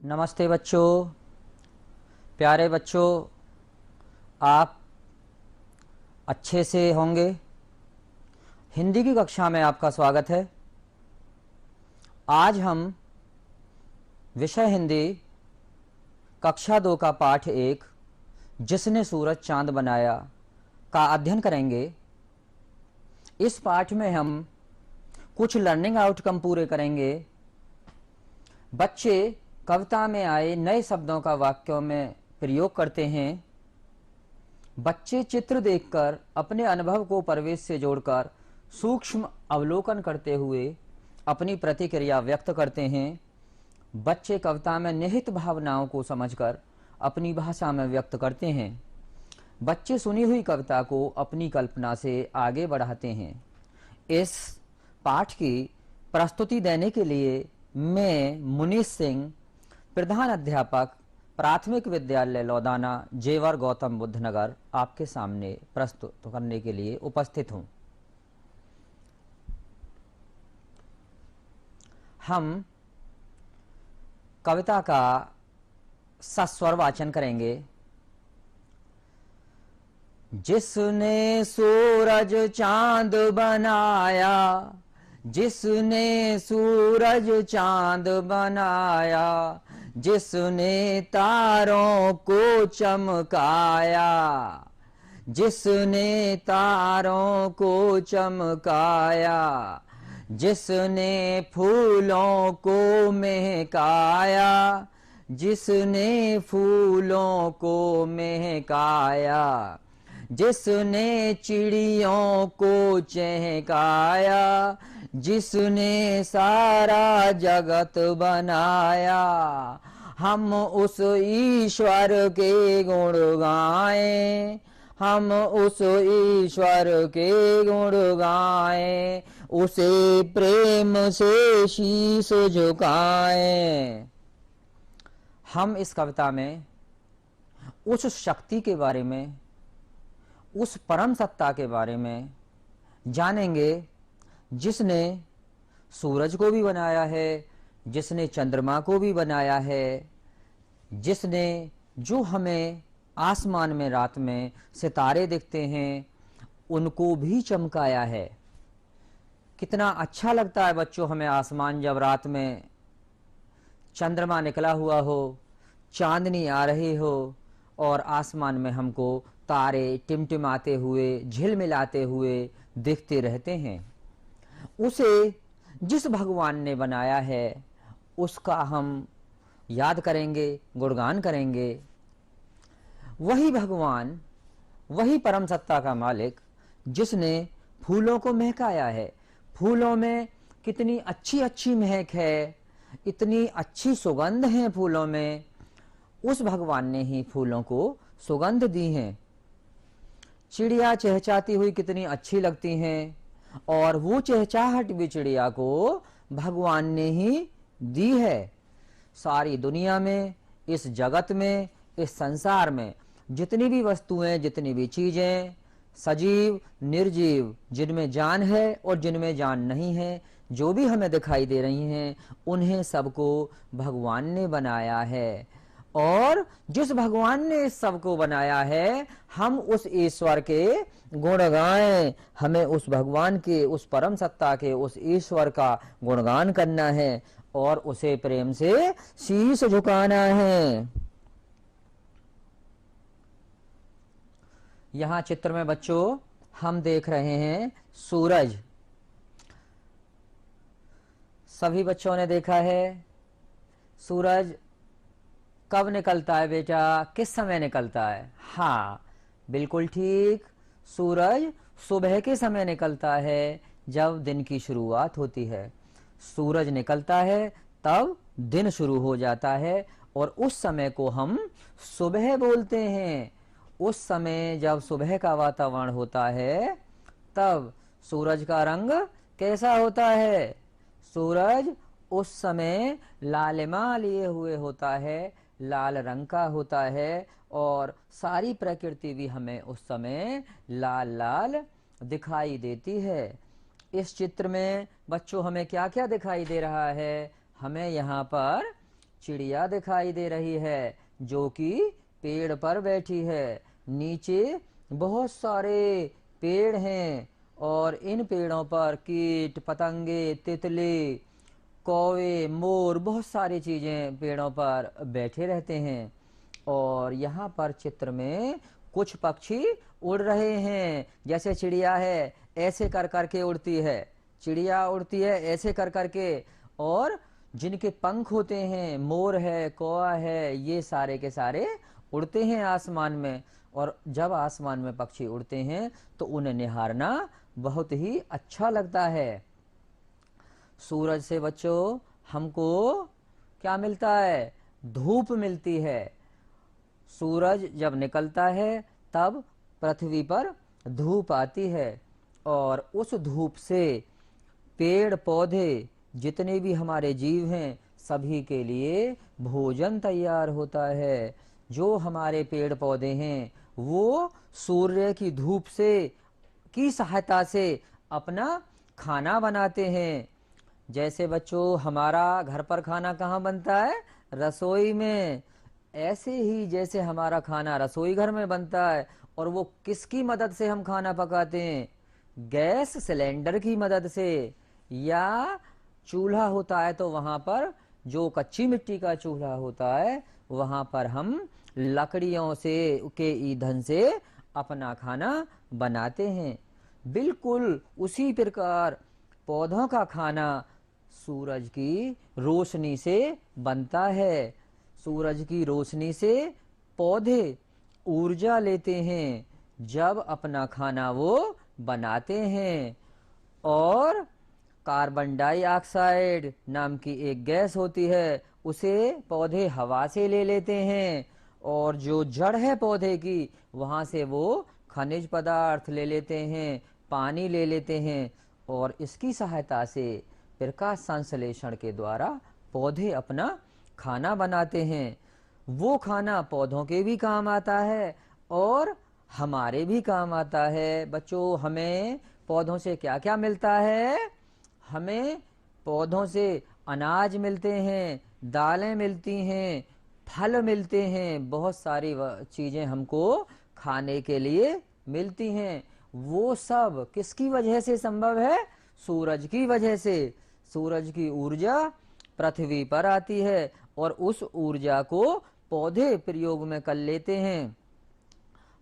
नमस्ते बच्चों। प्यारे बच्चों, आप अच्छे से होंगे। हिंदी की कक्षा में आपका स्वागत है। आज हम विषय हिंदी कक्षा 2 का पाठ 1 जिसने सूरज चांद बनाया का अध्ययन करेंगे। इस पाठ में हम कुछ लर्निंग आउटकम पूरे करेंगे। बच्चे कविता में आए नए शब्दों का वाक्यों में प्रयोग करते हैं। बच्चे चित्र देखकर अपने अनुभव को परिवेश से जोड़कर सूक्ष्म अवलोकन करते हुए अपनी प्रतिक्रिया व्यक्त करते हैं। बच्चे कविता में निहित भावनाओं को समझकर अपनी भाषा में व्यक्त करते हैं। बच्चे सुनी हुई कविता को अपनी कल्पना से आगे बढ़ाते हैं। इस पाठ की प्रस्तुति देने के लिए मैं मुनीश सिंह, प्रधान अध्यापक, प्राथमिक विद्यालय लौदाना, जेवर, गौतम बुद्ध नगर, आपके सामने प्रस्तुत करने के लिए उपस्थित हूं। हम कविता का सस्वर वाचन करेंगे। जिसने सूरज चांद बनाया, जिसने सूरज चांद बनाया, जिसने तारों को चमकाया, जिसने तारों को चमकाया, जिसने फूलों को महकाया, जिसने फूलों को महकाया, जिसने चिड़ियों को चहकाया, जिसने सारा जगत बनाया, हम उस ईश्वर के गुण गाएं, हम उस ईश्वर के गुण गाएं, उसे प्रेम से शीश झुकाएं। हम इस कविता में उस शक्ति के बारे में, उस परम सत्ता के बारे में जानेंगे जिसने सूरज को भी बनाया है, जिसने चंद्रमा को भी बनाया है, जिसने जो हमें आसमान में रात में सितारे दिखते हैं उनको भी चमकाया है। कितना अच्छा लगता है बच्चों हमें आसमान जब रात में चंद्रमा निकला हुआ हो, चांदनी आ रही हो और आसमान में हमको तारे टिमटिमाते हुए, झिलमिलाते हुए दिखते रहते हैं। उसे जिस भगवान ने बनाया है उसका हम याद करेंगे, गुणगान करेंगे। वही भगवान, वही परम सत्ता का मालिक जिसने फूलों को महकाया है। फूलों में कितनी अच्छी अच्छी महक है, इतनी अच्छी सुगंध है फूलों में। उस भगवान ने ही फूलों को सुगंध दी है। चिड़िया चहचहाती हुई कितनी अच्छी लगती हैं और वो चहचहाहट भी चिड़िया को भगवान ने ही दी है। सारी दुनिया में, इस जगत में, इस संसार में जितनी भी वस्तुएं, जितनी भी चीजें, सजीव निर्जीव, जिनमें जान है और जिनमें जान नहीं है, जो भी हमें दिखाई दे रही हैं, उन्हें सबको भगवान ने बनाया है। और जिस भगवान ने इस सबको बनाया है, हम उस ईश्वर के गुण गाएं। हमें उस भगवान के, उस परम सत्ता के, उस ईश्वर का गुणगान करना है और उसे प्रेम से शीश झुकाना है। यहां चित्र में बच्चों हम देख रहे हैं सूरज। सभी बच्चों ने देखा है सूरज कब निकलता है बेटा, किस समय निकलता है? हाँ, बिल्कुल ठीक। सूरज सुबह के समय निकलता है जब दिन की शुरुआत होती है। सूरज निकलता है तब दिन शुरू हो जाता है और उस समय को हम सुबह बोलते हैं। उस समय जब सुबह का वातावरण होता है तब सूरज का रंग कैसा होता है? सूरज उस समय लालिमा लिए हुए होता है, लाल रंग का होता है और सारी प्रकृति भी हमें उस समय लाल लाल दिखाई देती है। इस चित्र में बच्चों हमें क्या क्या दिखाई दे रहा है? हमें यहाँ पर चिड़िया दिखाई दे रही है जो कि पेड़ पर बैठी है। नीचे बहुत सारे पेड़ हैं और इन पेड़ों पर कीट पतंगे तितली कौवे मोर बहुत सारी चीजें पेड़ों पर बैठे रहते हैं। और यहाँ पर चित्र में कुछ पक्षी उड़ रहे हैं। जैसे चिड़िया है ऐसे कर करके उड़ती है, चिड़िया उड़ती है ऐसे कर करके। और जिनके पंख होते हैं, मोर है कौवा है, ये सारे के सारे उड़ते हैं आसमान में। और जब आसमान में पक्षी उड़ते हैं तो उन्हें निहारना बहुत ही अच्छा लगता है। सूरज से बच्चों हमको क्या मिलता है? धूप मिलती है। सूरज जब निकलता है तब पृथ्वी पर धूप आती है और उस धूप से पेड़ पौधे जितने भी हमारे जीव हैं सभी के लिए भोजन तैयार होता है। जो हमारे पेड़ पौधे हैं वो सूर्य की धूप से की सहायता से अपना खाना बनाते हैं। जैसे बच्चों हमारा घर पर खाना कहाँ बनता है? रसोई में। ऐसे ही जैसे हमारा खाना रसोई घर में बनता है और वो किसकी मदद से हम खाना पकाते हैं? गैस सिलेंडर की मदद से। या चूल्हा होता है तो वहां पर जो कच्ची मिट्टी का चूल्हा होता है वहां पर हम लकड़ियों से के ईंधन से अपना खाना बनाते हैं। बिल्कुल उसी प्रकार पौधों का खाना सूरज की रोशनी से बनता है। सूरज की रोशनी से पौधे ऊर्जा लेते हैं जब अपना खाना वो बनाते हैं। और कार्बन डाइऑक्साइड नाम की एक गैस होती है, उसे पौधे हवा से ले लेते हैं। और जो जड़ है पौधे की वहां से वो खनिज पदार्थ ले लेते हैं, पानी ले लेते हैं। और इसकी सहायता से प्रकाश संश्लेषण के द्वारा पौधे अपना खाना बनाते हैं। वो खाना पौधों के भी काम आता है और हमारे भी काम आता है। बच्चों हमें पौधों से क्या क्या मिलता है? हमें पौधों से अनाज मिलते हैं, दालें मिलती हैं, फल मिलते हैं, बहुत सारी चीजें हमको खाने के लिए मिलती हैं। वो सब किसकी वजह से संभव है? सूरज की वजह से। सूरज की ऊर्जा पृथ्वी पर आती है और उस ऊर्जा को पौधे प्रयोग में कर लेते हैं।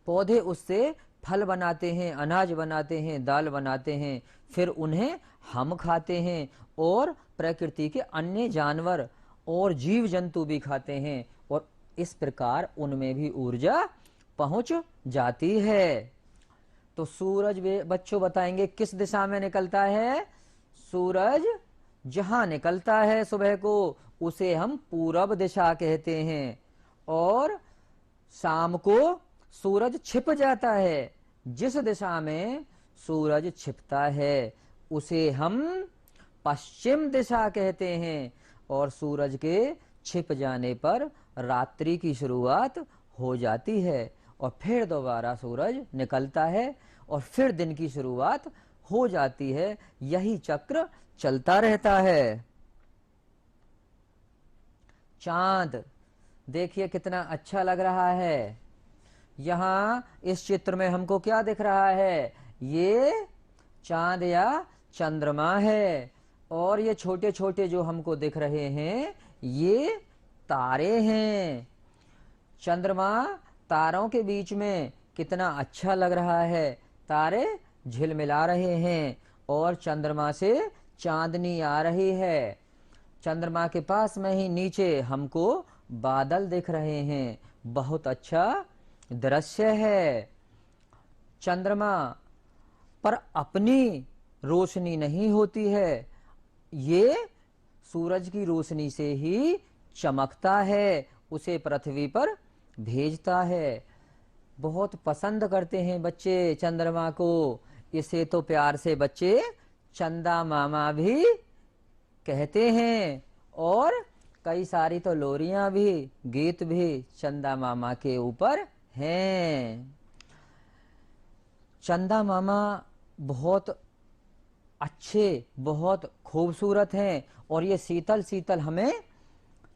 पौधे उससे फल बनाते हैं, अनाज बनाते हैं, दाल बनाते हैं, फिर उन्हें हम खाते हैं और प्रकृति के अन्य जानवर और जीव जंतु भी खाते हैं। और इस प्रकार उनमें भी ऊर्जा पहुंच जाती है। तो सूरज बच्चों बताएंगे किस दिशा में निकलता है? सूरज जहां निकलता है सुबह को उसे हम पूरब दिशा कहते हैं। और शाम को सूरज छिप जाता है। जिस दिशा में सूरज छिपता है उसे हम पश्चिम दिशा कहते हैं। और सूरज के छिप जाने पर रात्रि की शुरुआत हो जाती है और फिर दोबारा सूरज निकलता है और फिर दिन की शुरुआत हो जाती है। यही चक्र चलता रहता है। चांद देखिए कितना अच्छा लग रहा है। यहाँ इस चित्र में हमको क्या दिख रहा है? ये चांद या चंद्रमा है। और ये छोटे छोटे जो हमको दिख रहे हैं ये तारे हैं। चंद्रमा तारों के बीच में कितना अच्छा लग रहा है। तारे झिलमिला रहे हैं और चंद्रमा से चांदनी आ रही है। चंद्रमा के पास में ही नीचे हमको बादल दिख रहे हैं। बहुत अच्छा दृश्य है। चंद्रमा पर अपनी रोशनी नहीं होती है, ये सूरज की रोशनी से ही चमकता है, उसे पृथ्वी पर भेजता है। बहुत पसंद करते हैं बच्चे चंद्रमा को। इसे तो प्यार से बच्चे चंदा मामा भी कहते हैं। और कई सारी तो लोरियां भी, गीत भी चंदा मामा के ऊपर हैं। चंदा मामा बहुत अच्छे, बहुत खूबसूरत हैं और ये शीतल शीतल हमें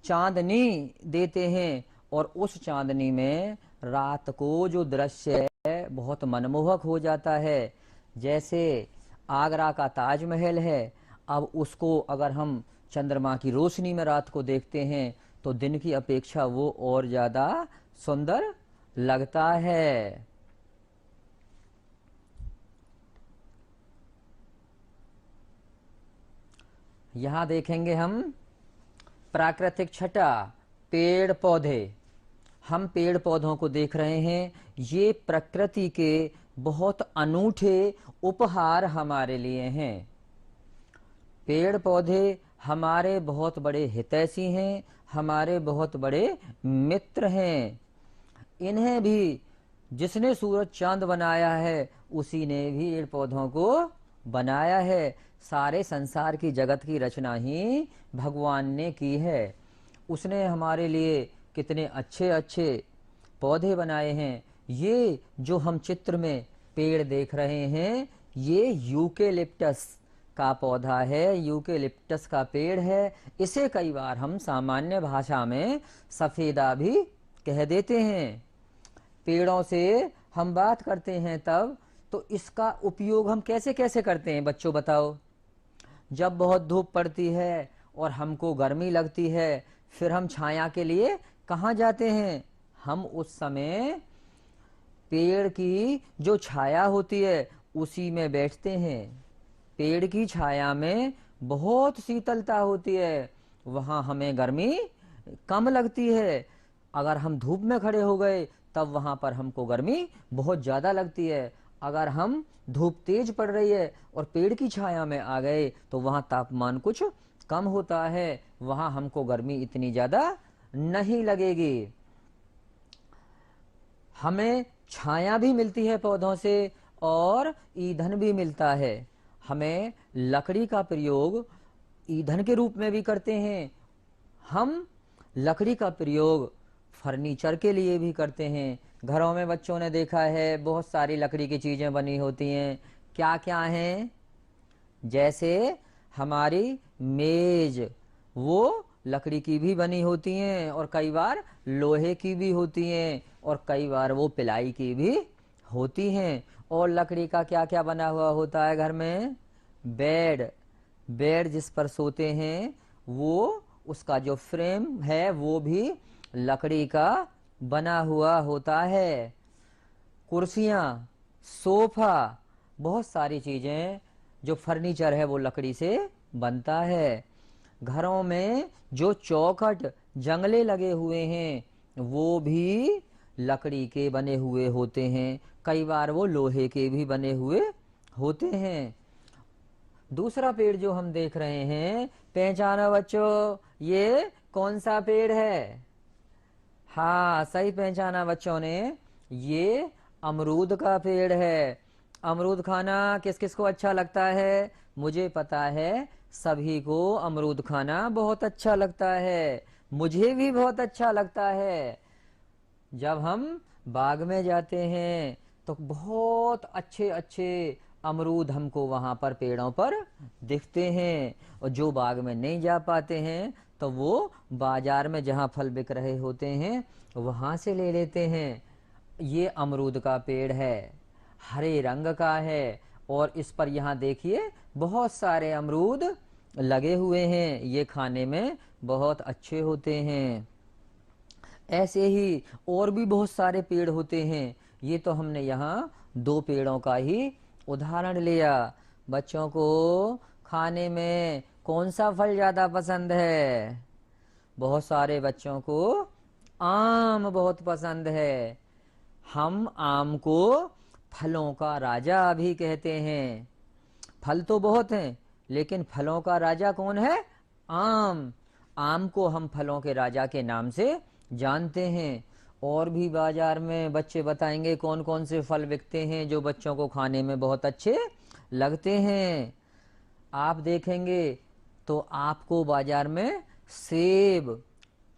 चांदनी देते हैं, और उस चांदनी में रात को जो दृश्य है बहुत मनमोहक हो जाता है। जैसे आगरा का ताजमहल है, अब उसको अगर हम चंद्रमा की रोशनी में रात को देखते हैं तो दिन की अपेक्षा वो और ज्यादा सुंदर लगता है। यहां देखेंगे हम प्राकृतिक छटा, पेड़ पौधे। हम पेड़ पौधों को देख रहे हैं, ये प्रकृति के बहुत अनूठे उपहार हमारे लिए हैं। पेड़ पौधे हमारे बहुत बड़े हितैषी हैं, हमारे बहुत बड़े मित्र हैं। इन्हें भी जिसने सूरज चांद बनाया है उसी ने भी पेड़ पौधों को बनाया है। सारे संसार की जगत की रचना ही भगवान ने की है। उसने हमारे लिए कितने अच्छे अच्छे पौधे बनाए हैं। ये जो हम चित्र में पेड़ देख रहे हैं, ये यूकेलिप्टस का पौधा है, यूकेलिप्टस का पेड़ है। इसे कई बार हम सामान्य भाषा में सफेदा भी कह देते हैं। पेड़ों से हम बात करते हैं तब तो इसका उपयोग हम कैसे कैसे करते हैं बच्चों, बताओ। जब बहुत धूप पड़ती है और हमको गर्मी लगती है, फिर हम छाया के लिए कहाँ जाते हैं? हम उस समय पेड़ की जो छाया होती है उसी में बैठते हैं। पेड़ की छाया में बहुत शीतलता होती है, वहां हमें गर्मी कम लगती है। अगर हम धूप में खड़े हो गए तब वहां पर हमको गर्मी बहुत ज्यादा लगती है। अगर हम धूप तेज पड़ रही है और पेड़ की छाया में आ गए तो वहां तापमान कुछ कम होता है, वहां हमको गर्मी इतनी ज्यादा नहीं लगेगी। हमें छाया भी मिलती है पौधों से और ईंधन भी मिलता है। हमें लकड़ी का प्रयोग ईंधन के रूप में भी करते हैं। हम लकड़ी का प्रयोग फर्नीचर के लिए भी करते हैं। घरों में बच्चों ने देखा है बहुत सारी लकड़ी की चीजें बनी होती हैं। क्या क्या हैं? जैसे हमारी मेज, वो लकड़ी की भी बनी होती हैं और कई बार लोहे की भी होती हैं और कई बार वो पिलाई की भी होती हैं। और लकड़ी का क्या क्या बना हुआ होता है घर में? बेड, बेड जिस पर सोते हैं वो उसका जो फ्रेम है वो भी लकड़ी का बना हुआ होता है। कुर्सियां, सोफा, बहुत सारी चीजें जो फर्नीचर है वो लकड़ी से बनता है। घरों में जो चौखट, जंगले लगे हुए हैं वो भी लकड़ी के बने हुए होते हैं, कई बार वो लोहे के भी बने हुए होते हैं। दूसरा पेड़ जो हम देख रहे हैं, पहचानो बच्चों, ये कौन सा पेड़ है? हाँ, सही पहचाना बच्चों ने, ये अमरूद का पेड़ है। अमरूद खाना किस किस को अच्छा लगता है? मुझे पता है सभी को अमरूद खाना बहुत अच्छा लगता है। मुझे भी बहुत अच्छा लगता है। जब हम बाग में जाते हैं तो बहुत अच्छे अच्छे अमरूद हमको वहां पर पेड़ों पर दिखते हैं, और जो बाग में नहीं जा पाते हैं तो वो बाजार में जहां फल बिक रहे होते हैं वहां से ले लेते हैं। ये अमरूद का पेड़ है, हरे रंग का है, और इस पर यहाँ देखिए बहुत सारे अमरूद लगे हुए हैं। ये खाने में बहुत अच्छे होते हैं। ऐसे ही और भी बहुत सारे पेड़ होते हैं। ये तो हमने यहाँ दो पेड़ों का ही उदाहरण लिया। बच्चों को खाने में कौन सा फल ज्यादा पसंद है? बहुत सारे बच्चों को आम बहुत पसंद है। हम आम को फलों का राजा भी कहते हैं। फल तो बहुत हैं लेकिन फलों का राजा कौन है? आम। आम को हम फलों के राजा के नाम से जानते हैं। और भी बाजार में बच्चे बताएंगे कौन कौन से फल बिकते हैं जो बच्चों को खाने में बहुत अच्छे लगते हैं। आप देखेंगे तो आपको बाजार में सेब,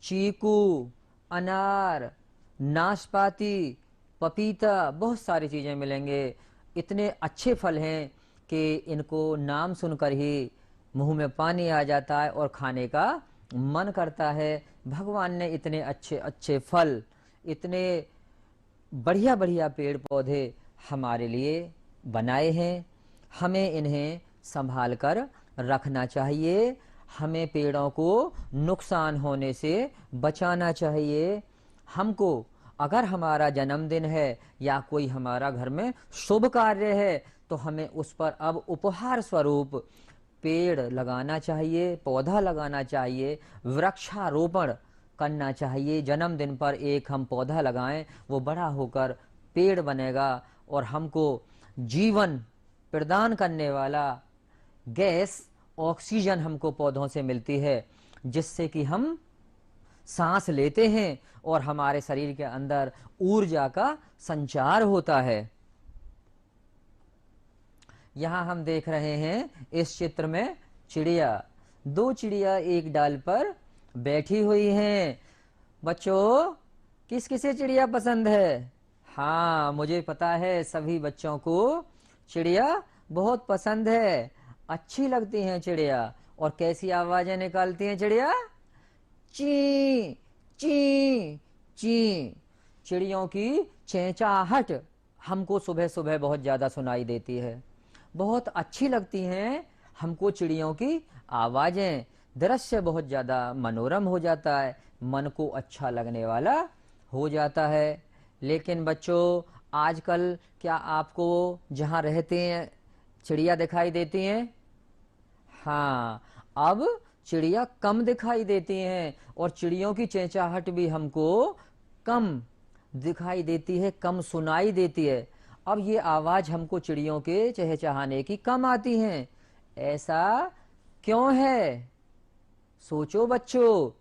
चीकू, अनार, नाशपाती, पपीता, बहुत सारी चीजें मिलेंगे। इतने अच्छे फल हैं कि इनको नाम सुनकर ही मुंह में पानी आ जाता है और खाने का मन करता है। भगवान ने इतने अच्छे अच्छे फल, इतने बढ़िया बढ़िया पेड़ पौधे हमारे लिए बनाए हैं। हमें इन्हें संभाल कर रखना चाहिए। हमें पेड़ों को नुकसान होने से बचाना चाहिए। हमको अगर हमारा जन्मदिन है या कोई हमारा घर में शुभ कार्य है तो हमें उस पर अब उपहार स्वरूप पेड़ लगाना चाहिए, पौधा लगाना चाहिए, वृक्षारोपण करना चाहिए। जन्मदिन पर एक हम पौधा लगाएं, वो बड़ा होकर पेड़ बनेगा और हमको जीवन प्रदान करने वाला गैस ऑक्सीजन हमको पौधों से मिलती है, जिससे कि हम सांस लेते हैं और हमारे शरीर के अंदर ऊर्जा का संचार होता है। यहां हम देख रहे हैं इस चित्र में चिड़िया, दो चिड़िया एक डाल पर बैठी हुई हैं। बच्चों, किस किसे चिड़िया पसंद है? हाँ, मुझे पता है सभी बच्चों को चिड़िया बहुत पसंद है, अच्छी लगती हैं चिड़िया। और कैसी आवाजें निकालती हैं चिड़िया? ची ची ची। चिड़ियों की चेंचाहट हमको सुबह सुबह बहुत ज्यादा सुनाई देती है, बहुत अच्छी लगती हैं हमको चिड़ियों की आवाजें। दृश्य बहुत ज्यादा मनोरम हो जाता है, मन को अच्छा लगने वाला हो जाता है। लेकिन बच्चों, आजकल क्या आपको जहां रहते हैं चिड़िया दिखाई देती हैं? हाँ, अब चिड़िया कम दिखाई देती हैं और चिड़ियों की चेंचाहट भी हमको कम दिखाई देती है, कम सुनाई देती है। अब ये आवाज हमको चिड़ियों के चहचहाने की कम आती हैं। ऐसा क्यों है? सोचो बच्चों,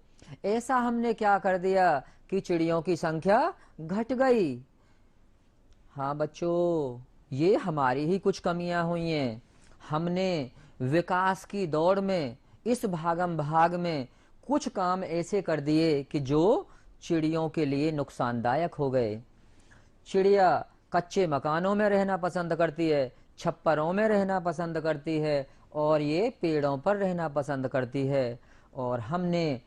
ऐसा हमने क्या कर दिया कि चिड़ियों की संख्या घट गई? हाँ बच्चों, ये हमारी ही कुछ कमियां हुई हैं। हमने विकास की दौड़ में, इस भागम भाग में कुछ काम ऐसे कर दिए कि जो चिड़ियों के लिए नुकसानदायक हो गए। चिड़िया कच्चे मकानों में रहना पसंद करती है, छप्परों में रहना पसंद करती है और ये पेड़ों पर रहना पसंद करती है। और हमने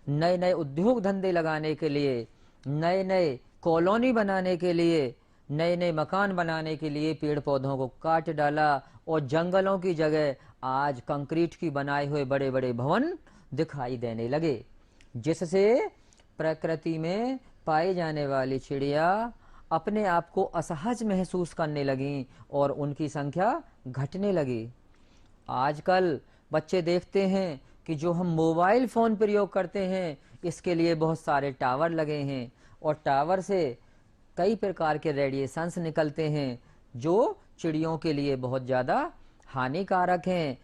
नए नए उद्योग धंधे लगाने के लिए, नए नए कॉलोनी बनाने के लिए, नए नए मकान बनाने के लिए पेड़ पौधों को काट डाला और जंगलों की जगह आज कंक्रीट की बनाए हुए बड़े बड़े भवन दिखाई देने लगे, जिससे प्रकृति में पाई जाने वाली चिड़िया अपने आप को असहज महसूस करने लगी और उनकी संख्या घटने लगी। आजकल बच्चे देखते हैं कि जो हम मोबाइल फोन प्रयोग करते हैं, इसके लिए बहुत सारे टावर लगे हैं और टावर से कई प्रकार के रेडिएशंस निकलते हैं जो चिड़ियों के लिए बहुत ज्यादा हानिकारक हैं।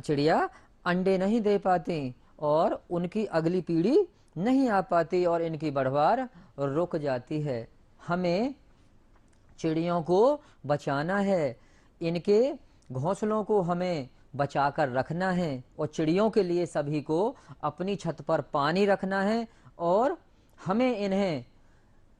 चिड़िया अंडे नहीं दे पाती और उनकी अगली पीढ़ी नहीं आ पाती और इनकी बढ़वार रुक जाती है। हमें चिड़ियों को बचाना है, इनके घोंसलों को हमें बचाकर रखना है और चिड़ियों के लिए सभी को अपनी छत पर पानी रखना है और हमें इन्हें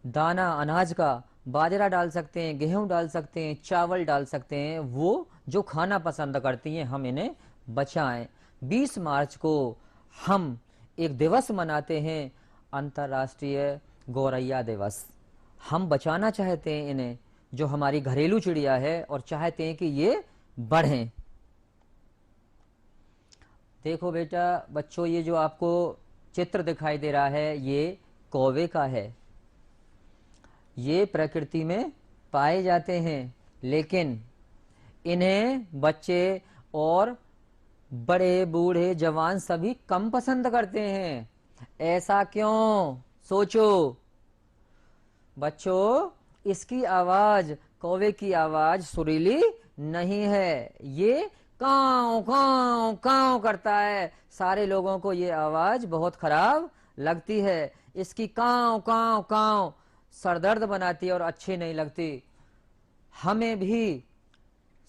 दाना अनाज का बाजरा डाल सकते हैं, गेहूं डाल सकते हैं, चावल डाल सकते हैं, वो जो खाना पसंद करती हैं हम इन्हें बचाएं। 20 मार्च को हम एक दिवस मनाते हैं, अंतर्राष्ट्रीय गौरैया दिवस। हम बचाना चाहते हैं इन्हें, जो हमारी घरेलू चिड़िया है, और चाहते हैं कि ये बढ़ें। देखो बेटा बच्चों, ये जो आपको चित्र दिखाई दे रहा है ये कौवे का है। ये प्रकृति में पाए जाते हैं, लेकिन इन्हें बच्चे और बड़े बूढ़े जवान सभी कम पसंद करते हैं। ऐसा क्यों? सोचो बच्चों, इसकी आवाज, कौवे की आवाज सुरीली नहीं है, ये काव काव काव करता है। सारे लोगों को ये आवाज बहुत खराब लगती है। इसकी काव काव काव सरदर्द बनाती है और अच्छी नहीं लगती। हमें भी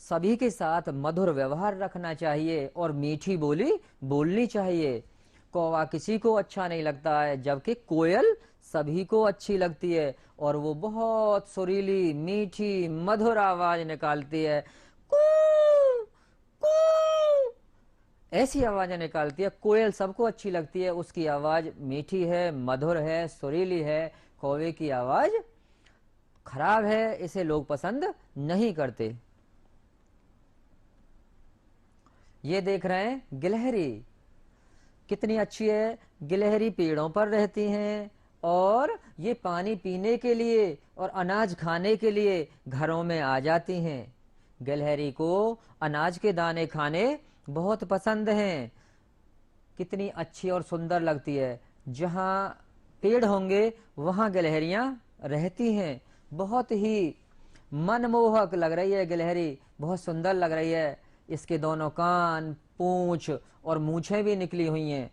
सभी के साथ मधुर व्यवहार रखना चाहिए और मीठी बोली बोलनी चाहिए। कौवा किसी को अच्छा नहीं लगता है, जबकि कोयल सभी को अच्छी लगती है और वो बहुत सुरीली मीठी मधुर आवाज निकालती है। कू कू। ऐसी आवाजें निकालती है। कोयल सबको अच्छी लगती है, उसकी आवाज मीठी है, मधुर है, सुरीली है। कौवे की आवाज खराब है, इसे लोग पसंद नहीं करते। ये देख रहे हैं गिलहरी, कितनी अच्छी है। गिलहरी पेड़ों पर रहती हैं और ये पानी पीने के लिए और अनाज खाने के लिए घरों में आ जाती हैं। गिलहरी को अनाज के दाने खाने बहुत पसंद हैं। कितनी अच्छी और सुंदर लगती है। जहाँ पेड़ होंगे वहाँ गिलहरियाँ रहती हैं। बहुत ही मनमोहक लग रही है गिलहरी, बहुत सुंदर लग रही है। इसके दोनों कान, पूंछ और मूछें भी निकली हुई हैं,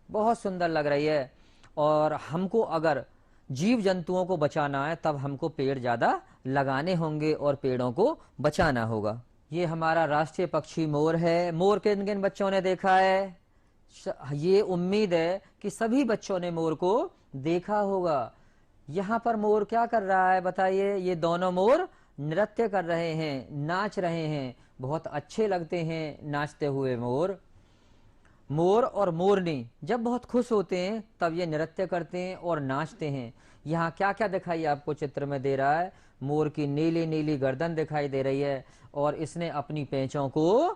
बहुत सुंदर लग रही है। और हमको अगर जीव जंतुओं को बचाना है तब हमको पेड़ ज्यादा लगाने होंगे और पेड़ों को बचाना होगा। ये हमारा राष्ट्रीय पक्षी मोर है। मोर किन किन बच्चों ने देखा है? ये उम्मीद है कि सभी बच्चों ने मोर को देखा होगा। यहाँ पर मोर क्या कर रहा है बताइए? ये दोनों मोर नृत्य कर रहे हैं, नाच रहे हैं। बहुत अच्छे लगते हैं नाचते हुए मोर। मोर और मोरनी जब बहुत खुश होते हैं तब ये नृत्य करते हैं और नाचते हैं। यहाँ क्या क्या दिखाई आपको चित्र में दे रहा है? मोर की नीली नीली गर्दन दिखाई दे रही है और इसने अपनी पेंचों को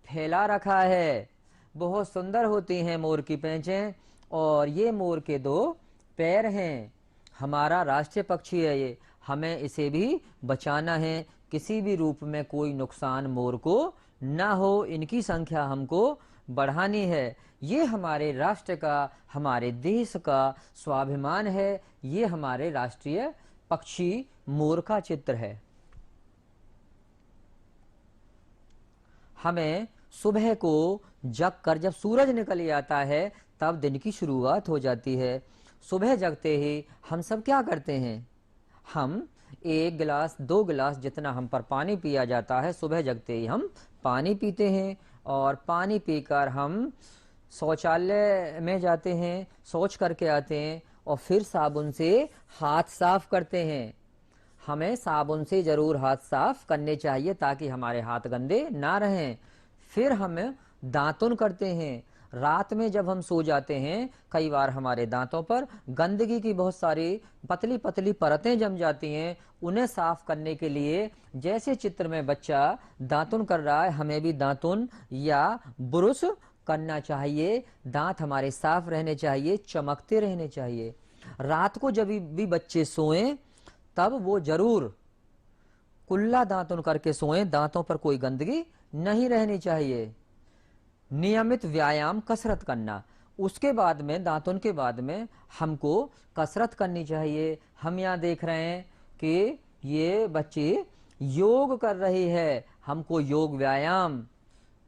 फैला रखा है। बहुत सुंदर होती हैं मोर की पेंचें। और ये मोर के दो पैर हैं। हमारा राष्ट्रीय पक्षी है ये, हमें इसे भी बचाना है। किसी भी रूप में कोई नुकसान मोर को ना हो, इनकी संख्या हमको बढ़ानी है। ये हमारे राष्ट्र का, हमारे देश का स्वाभिमान है। ये हमारे राष्ट्रीय पक्षी मोर का चित्र है। हमें सुबह को जग कर, जब सूरज निकल आता है तब दिन की शुरुआत हो जाती है। सुबह जगते ही हम सब क्या करते हैं? हम 1 गिलास 2 गिलास जितना हम पर पानी पिया जाता है, सुबह जगते ही हम पानी पीते हैं। और पानी पीकर हम शौचालय में जाते हैं, शौच करके आते हैं और फिर साबुन से हाथ साफ करते हैं। हमें साबुन से जरूर हाथ साफ करने चाहिए ताकि हमारे हाथ गंदे ना रहें। फिर हम दातुन करते हैं। रात में जब हम सो जाते हैं कई बार हमारे दांतों पर गंदगी की बहुत सारी पतली पतली परतें जम जाती हैं। उन्हें साफ करने के लिए जैसे चित्र में बच्चा दातुन कर रहा है, हमें भी दातुन या ब्रुश करना चाहिए। दांत हमारे साफ रहने चाहिए, चमकते रहने चाहिए। रात को जब भी बच्चे सोएं तब वो जरूर कुल्ला दातुन करके सोएं। दांतों पर कोई गंदगी नहीं रहनी चाहिए। नियमित व्यायाम, कसरत करना। उसके बाद में, दातुन के बाद में हमको कसरत करनी चाहिए। हम यहाँ देख रहे हैं कि ये बच्चे योग कर रही है। हमको योग व्यायाम,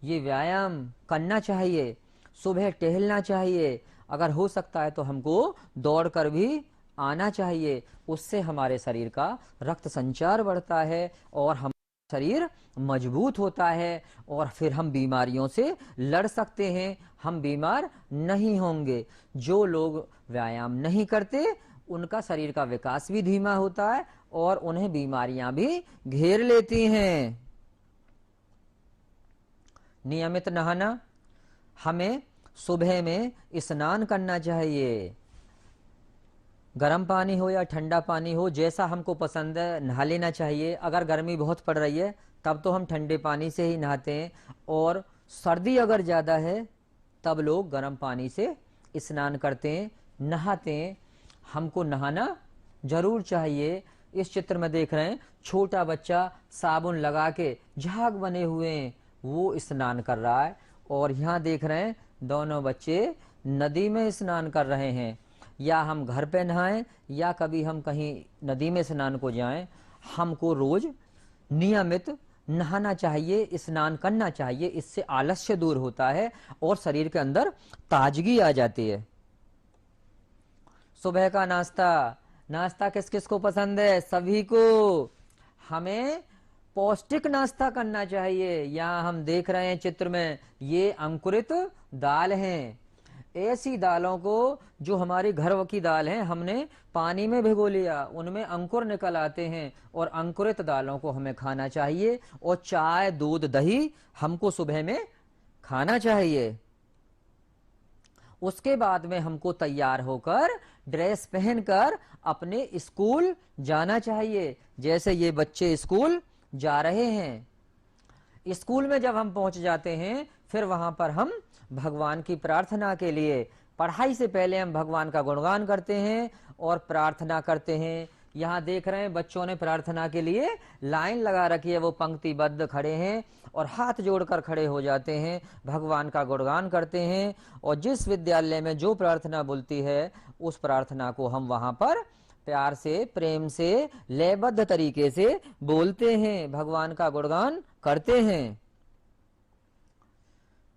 ये व्यायाम करना चाहिए। सुबह टहलना चाहिए। अगर हो सकता है तो हमको दौड़कर भी आना चाहिए। उससे हमारे शरीर का रक्त संचार बढ़ता है और हम शरीर मजबूत होता है और फिर हम बीमारियों से लड़ सकते हैं, हम बीमार नहीं होंगे। जो लोग व्यायाम नहीं करते उनका शरीर का विकास भी धीमा होता है और उन्हें बीमारियां भी घेर लेती हैं। नियमित नहाना। हमें सुबह में स्नान करना चाहिए। गर्म पानी हो या ठंडा पानी हो, जैसा हमको पसंद है नहा लेना चाहिए। अगर गर्मी बहुत पड़ रही है तब तो हम ठंडे पानी से ही नहाते हैं और सर्दी अगर ज़्यादा है तब लोग गर्म पानी से स्नान करते हैं, नहाते हैं। हमको नहाना जरूर चाहिए। इस चित्र में देख रहे हैं छोटा बच्चा साबुन लगा के झाग बने हुए हैं, वो स्नान कर रहा है। और यहाँ देख रहे हैं दोनों बच्चे नदी में स्नान कर रहे हैं। या हम घर पे नहाएं या कभी हम कहीं नदी में स्नान को जाएं, हमको रोज नियमित नहाना चाहिए, स्नान करना चाहिए। इससे आलस्य दूर होता है और शरीर के अंदर ताजगी आ जाती है। सुबह का नाश्ता। नाश्ता किस किस को पसंद है? सभी को। हमें पौष्टिक नाश्ता करना चाहिए। यहाँ हम देख रहे हैं चित्र में ये अंकुरित दाल हैं। ऐसी दालों को, जो हमारी घर की दाल है, हमने पानी में भिगो लिया, उनमें अंकुर निकल आते हैं और अंकुरित दालों को हमें खाना चाहिए। और चाय, दूध, दही हमको सुबह में खाना चाहिए। उसके बाद में हमको तैयार होकर ड्रेस पहनकर अपने स्कूल जाना चाहिए। जैसे ये बच्चे स्कूल जा रहे हैं, स्कूल में जब हम पहुंच जाते हैं फिर वहां पर हम भगवान की प्रार्थना के लिए, पढ़ाई से पहले हम भगवान का गुणगान करते हैं और प्रार्थना करते हैं। यहाँ देख रहे हैं बच्चों ने प्रार्थना के लिए लाइन लगा रखी है, वो पंक्तिबद्ध खड़े हैं और हाथ जोड़कर खड़े हो जाते हैं, भगवान का गुणगान करते हैं। और जिस विद्यालय में जो प्रार्थना बोलती है उस प्रार्थना को हम वहां पर प्यार से, प्रेम से, लयबद्ध तरीके से बोलते हैं, भगवान का गुणगान करते हैं।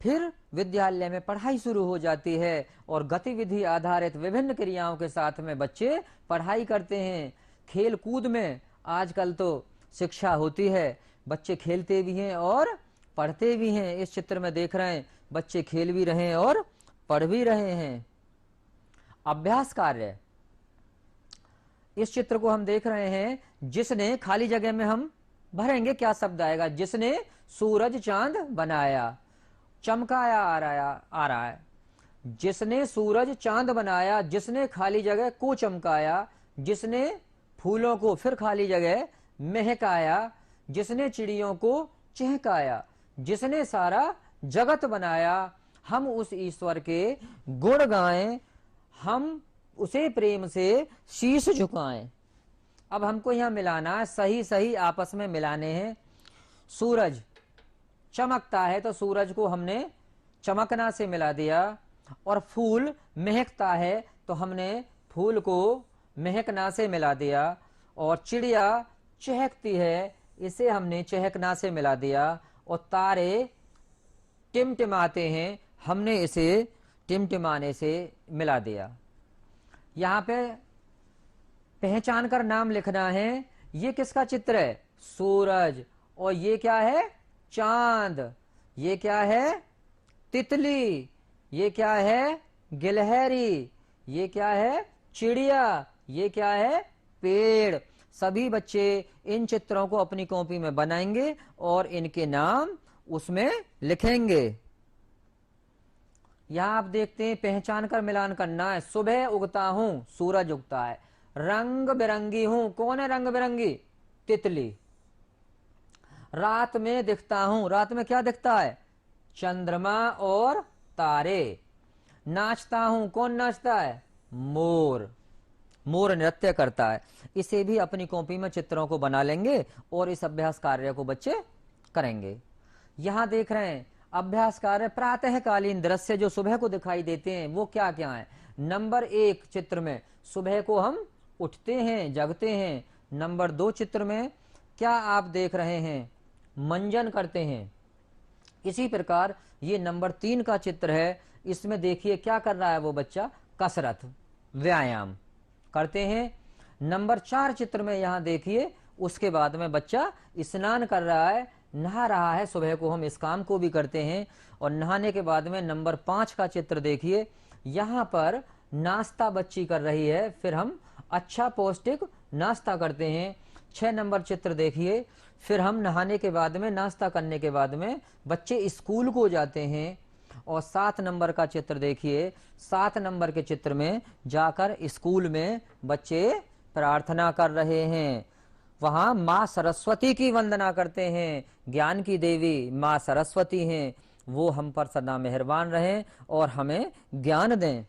फिर विद्यालय में पढ़ाई शुरू हो जाती है और गतिविधि आधारित विभिन्न क्रियाओं के साथ में बच्चे पढ़ाई करते हैं। खेल कूद में आजकल तो शिक्षा होती है, बच्चे खेलते भी हैं और पढ़ते भी हैं। इस चित्र में देख रहे हैं बच्चे खेल भी रहे हैं और पढ़ भी रहे हैं। अभ्यास कार्य, इस चित्र को हम देख रहे हैं, जिसने, खाली जगह में हम भरेंगे क्या शब्द आएगा, जिसने सूरज चांद बनाया, चमकाया आ रहा है। जिसने सूरज चांद बनाया, जिसने खाली जगह को चमकाया, जिसने फूलों को फिर खाली जगह महकाया, जिसने चिड़ियों को चहकाया, जिसने सारा जगत बनाया। हम उस ईश्वर के गुण गाएं, हम उसे प्रेम से शीश झुकाएं। अब हमको यहाँ मिलाना है, सही सही आपस में मिलाने हैं। सूरज चमकता है तो सूरज को हमने चमकना से मिला दिया, और फूल महकता है तो हमने फूल को महकना से मिला दिया, और चिड़िया चहकती है इसे हमने चहकना से मिला दिया, और तारे टिमटिमाते हैं हमने इसे टिमटिमाने से मिला दिया। यहाँ पे पहचान कर नाम लिखना है। ये किसका चित्र है? सूरज। और ये क्या है? चांद। ये क्या है? तितली। ये क्या है? गिलहरी। ये क्या है? चिड़िया। ये क्या है? पेड़। सभी बच्चे इन चित्रों को अपनी कॉपी में बनाएंगे और इनके नाम उसमें लिखेंगे। यहां आप देखते हैं, पहचान कर मिलान करना है। सुबह उगता हूं, सूरज उगता है। रंग बिरंगी हूं, कौन है रंग बिरंगी? तितली। रात में दिखता हूं, रात में क्या दिखता है? चंद्रमा और तारे। नाचता हूं, कौन नाचता है? मोर। मोर नृत्य करता है। इसे भी अपनी कॉपी में चित्रों को बना लेंगे और इस अभ्यास कार्य को बच्चे करेंगे। यहां देख रहे हैं अभ्यास कार्य, प्रातःकालीन दृश्य जो सुबह को दिखाई देते हैं वो क्या क्या है। नंबर 1 चित्र में सुबह को हम उठते हैं, जगते हैं। नंबर 2 चित्र में क्या आप देख रहे हैं? मंजन करते हैं। इसी प्रकार ये नंबर 3 का चित्र है, इसमें देखिए क्या कर रहा है वो बच्चा? कसरत, व्यायाम करते हैं। नंबर 4 चित्र में यहां देखिए, उसके बाद में बच्चा स्नान कर रहा है, नहा रहा है। सुबह को हम इस काम को भी करते हैं। और नहाने के बाद में नंबर 5 का चित्र देखिए, यहाँ पर नाश्ता बच्ची कर रही है, फिर हम अच्छा पौष्टिक नाश्ता करते हैं। 6 नंबर चित्र देखिए, फिर हम नहाने के बाद में, नाश्ता करने के बाद में बच्चे स्कूल को जाते हैं। और 7 नंबर का चित्र देखिए, 7 नंबर के चित्र में जाकर स्कूल में बच्चे प्रार्थना कर रहे हैं। वहां माँ सरस्वती की वंदना करते हैं। ज्ञान की देवी माँ सरस्वती हैं, वो हम पर सदा मेहरबान रहें और हमें ज्ञान दें।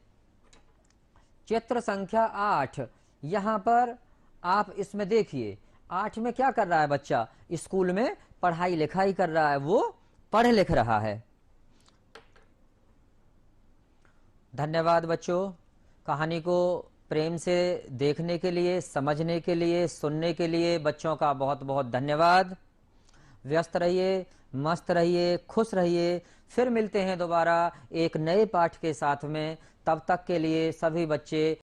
चित्र संख्या 8, यहाँ पर आप इसमें देखिए 8 में क्या कर रहा है बच्चा? स्कूल में पढ़ाई लिखाई कर रहा है, वो पढ़ लिख रहा है। धन्यवाद बच्चों, कहानी को प्रेम से देखने के लिए, समझने के लिए, सुनने के लिए बच्चों का बहुत बहुत धन्यवाद। व्यस्त रहिए, मस्त रहिए, खुश रहिए। फिर मिलते हैं दोबारा एक नए पाठ के साथ में। तब तक के लिए सभी बच्चे